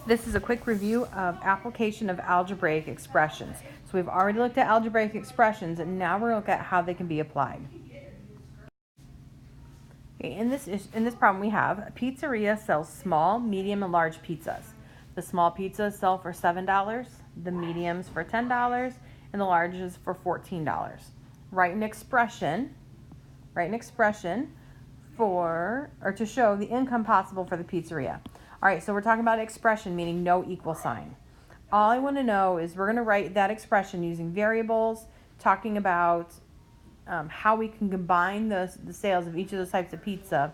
This is a quick review of application of algebraic expressions. So we've already looked at algebraic expressions, and now we're going to look at how they can be applied. Okay, in this problem we have a pizzeria sells small, medium, and large pizzas. The small pizzas sell for $7, the mediums for $10, and the larges for $14. Write an expression to show the income possible for the pizzeria. All right, so we're talking about expression, meaning no equal sign. All I want to know is we're going to write that expression using variables, talking about how we can combine the sales of each of those types of pizza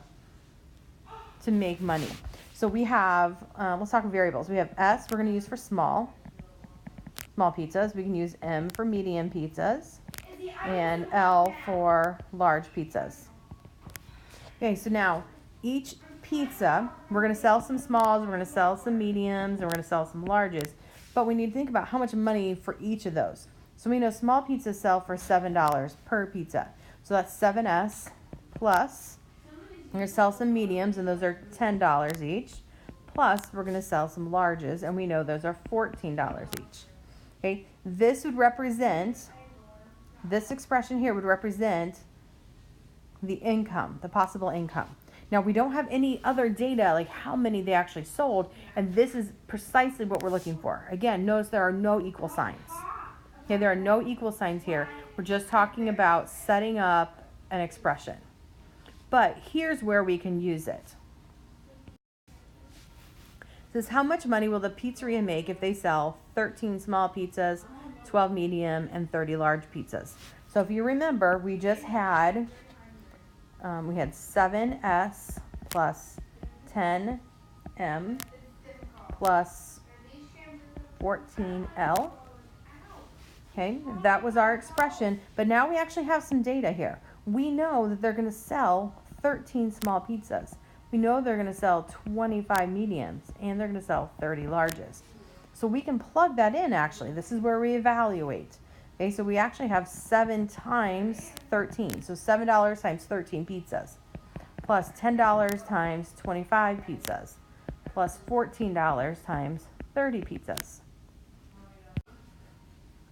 to make money. So we have, let's talk variables. We have S, we're going to use for small pizzas. We can use M for medium pizzas, and L for large pizzas. Okay, so now each pizza, we're going to sell some smalls, we're going to sell some mediums, and we're going to sell some larges. But we need to think about how much money for each of those. So we know small pizzas sell for $7 per pizza. So that's 7S plus, we're going to sell some mediums, and those are $10 each. Plus, we're going to sell some larges, and we know those are $14 each. Okay, this expression here would represent the income, the possible income. Now, we don't have any other data like how many they actually sold, and this is precisely what we're looking for. Again, notice there are no equal signs. Okay, there are no equal signs here. We're just talking about setting up an expression. But here's where we can use it. It says, how much money will the pizzeria make if they sell 13 small pizzas, 12 medium, and 30 large pizzas? So if you remember, we just had 7S plus 10M plus 14L. Okay, that was our expression, but now we actually have some data here. We know that they're going to sell 13 small pizzas. We know they're going to sell 25 mediums, and they're going to sell 30 larges. So we can plug that in, actually. This is where we evaluate. Okay, so we actually have 7 times 13. So $7 times 13 pizzas, plus $10 times 25 pizzas, plus $14 times 30 pizzas.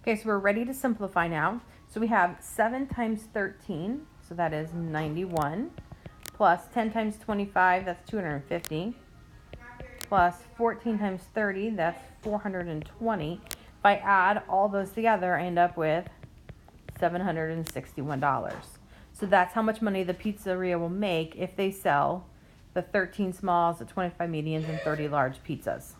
Okay, so we're ready to simplify now. So we have 7 times 13, so that is 91, plus 10 times 25, that's 250, plus 14 times 30, that's 420. If I add all those together, I end up with $761. So that's how much money the pizzeria will make if they sell the 13 smalls, the 25 mediums, and 30 large pizzas.